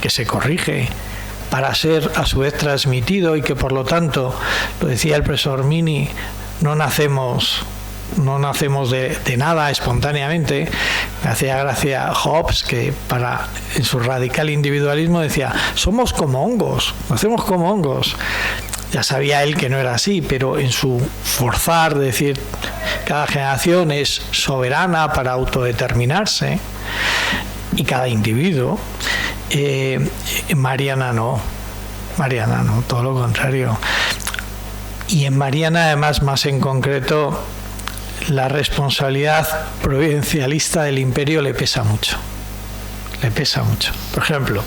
que se corrige, para ser a su vez transmitido, y que por lo tanto, lo decía el profesor Mini, no nacemos de nada espontáneamente. Me hacía gracia Hobbes, que en su radical individualismo decía, somos como hongos, nacemos como hongos. Ya sabía él que no era así, pero en su forzar de decir cada generación es soberana para autodeterminarse, y cada individuo, Mariana no, todo lo contrario. Y en Mariana, además, más en concreto, la responsabilidad providencialista del imperio le pesa mucho. Por ejemplo,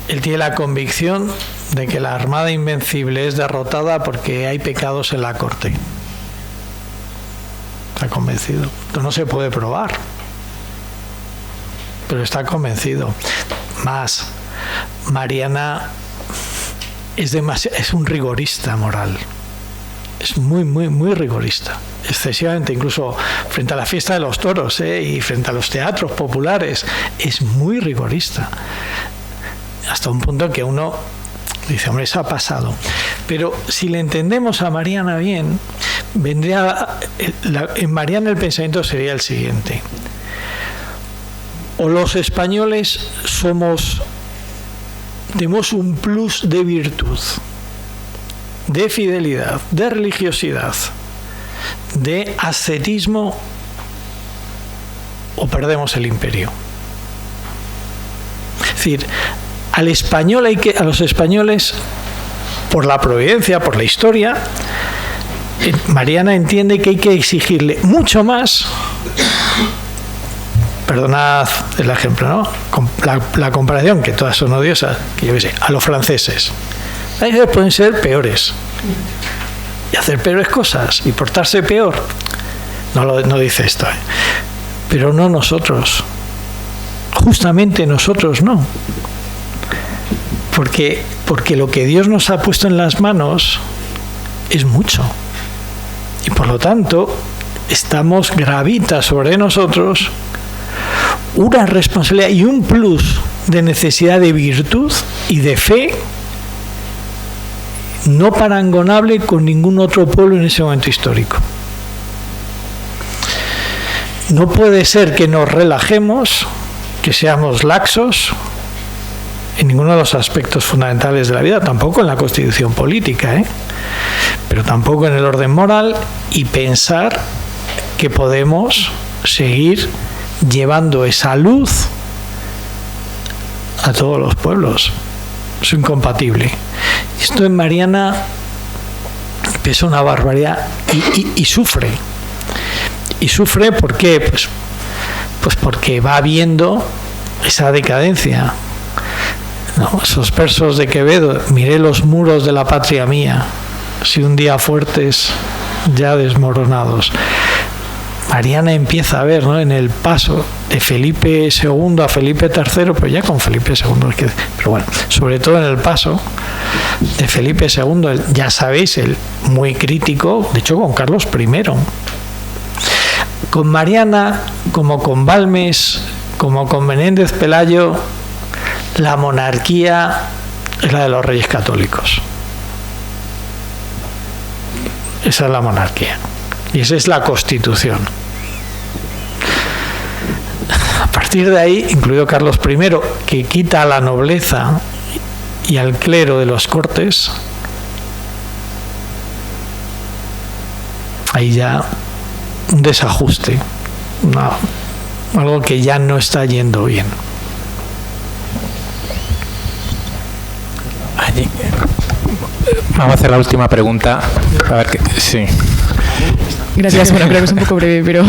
él tiene la convicción de que la Armada Invencible es derrotada porque hay pecados en la corte. Está convencido. Esto no se puede probar, pero está convencido. Más, Mariana es un rigorista moral. Es muy rigorista. Excesivamente, incluso frente a la fiesta de los toros, y frente a los teatros populares, es muy rigorista. Hasta un punto que uno dice, hombre, eso ha pasado. Pero si le entendemos a Mariana bien, en Mariana el pensamiento sería el siguiente. O los españoles tenemos un plus de virtud, de fidelidad, de religiosidad, de ascetismo, o perdemos el imperio. Es decir, a los españoles, por la providencia, por la historia, Mariana entiende que hay que exigirle mucho más. Perdonad el ejemplo, ¿no? La comparación, que todas son odiosas, que yo qué sé, a los franceses. Ellos pueden ser peores y hacer peores cosas y portarse peor. No dice esto, pero no nosotros. Justamente nosotros no. Porque lo que Dios nos ha puesto en las manos es mucho. Y por lo tanto, gravita sobre nosotros una responsabilidad y un plus de necesidad de virtud y de fe no parangonable con ningún otro pueblo en ese momento histórico. No puede ser que nos relajemos, que seamos laxos en ninguno de los aspectos fundamentales de la vida, tampoco en la constitución política, pero tampoco en el orden moral, y pensar que podemos seguir llevando esa luz a todos los pueblos. Es incompatible. Esto en Mariana pesa una barbaridad y sufre. ¿Y sufre por qué? Pues Pues porque va viendo esa decadencia. No, esos versos de Quevedo: miré los muros de la patria mía, si un día fuertes, ya desmoronados. Mariana empieza a ver, ¿no?, en el paso de Felipe II a Felipe III, pero ya con Felipe II, pero bueno, sobre todo en el paso de Felipe II, ya sabéis, el muy crítico, de hecho con Carlos I. Con Mariana, como con Balmes, como con Menéndez Pelayo, la monarquía es la de los Reyes Católicos. Esa es la monarquía. Y esa es la Constitución. A partir de ahí, incluido Carlos I, que quita a la nobleza y al clero de los cortes, ahí ya un desajuste, algo que ya no está yendo bien. Vamos a hacer la última pregunta. A ver qué. Sí. Gracias, bueno, creo que es un poco breve, pero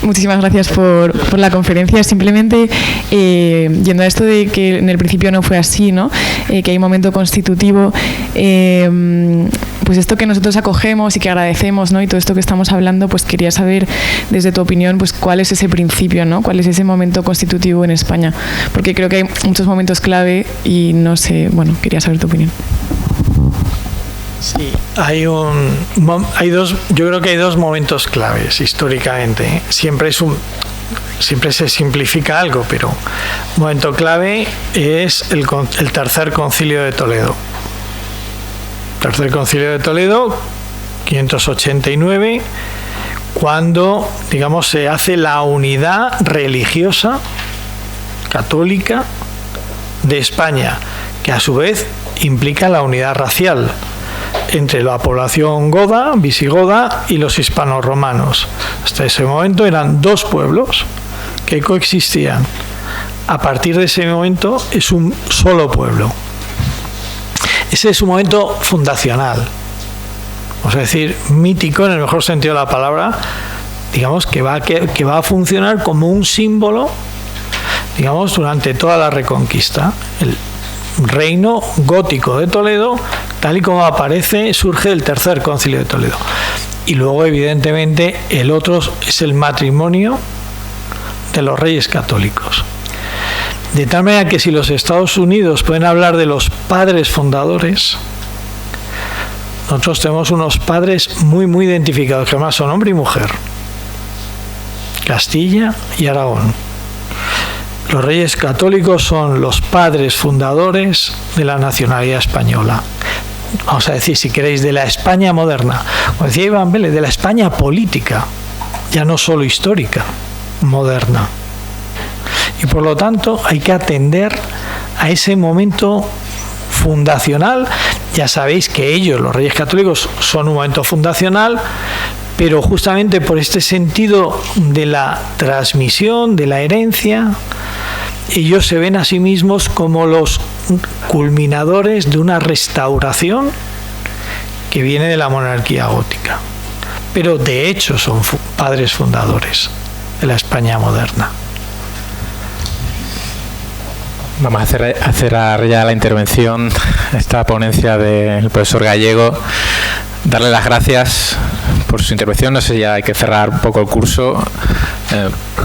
muchísimas gracias por la conferencia. Simplemente, yendo a esto de que en el principio no fue así, ¿no? Que hay un momento constitutivo, pues esto que nosotros acogemos y que agradecemos, ¿no?, y todo esto que estamos hablando, pues quería saber, desde tu opinión, pues cuál es ese principio, ¿no? ¿Cuál es ese momento constitutivo en España? Porque creo que hay muchos momentos clave y no sé, bueno, quería saber tu opinión. Sí, yo creo que hay dos momentos claves históricamente. Siempre se simplifica algo, pero un momento clave es el Tercer Concilio de Toledo. Tercer Concilio de Toledo, 589, cuando, digamos, se hace la unidad religiosa católica de España, que a su vez implica la unidad racial entre la población goda, visigoda, y los hispanorromanos. Hasta ese momento eran dos pueblos que coexistían. A partir de ese momento es un solo pueblo. Ese es un momento fundacional, vamos a decir, mítico en el mejor sentido de la palabra, digamos, que va a funcionar como un símbolo, digamos, durante toda la Reconquista. El reino gótico de Toledo, tal y como aparece, surge del Tercer Concilio de Toledo. Y luego, evidentemente, el otro es el matrimonio de los Reyes Católicos. De tal manera que si los Estados Unidos pueden hablar de los padres fundadores, nosotros tenemos unos padres muy, muy identificados, que además son hombre y mujer: Castilla y Aragón. Los Reyes Católicos son los padres fundadores de la nacionalidad española. Vamos a decir, si queréis, de la España moderna. Como decía Iván Vélez, de la España política, ya no solo histórica, moderna. Y por lo tanto hay que atender a ese momento fundacional. Ya sabéis que ellos, los Reyes Católicos, son un momento fundacional, pero justamente por este sentido de la transmisión, de la herencia, ellos se ven a sí mismos como los culminadores de una restauración que viene de la monarquía gótica. Pero de hecho son padres fundadores de la España moderna. Vamos a cerrar ya la intervención, esta ponencia del profesor Gallego. Darle las gracias por su intervención. No sé, ya hay que cerrar un poco el curso.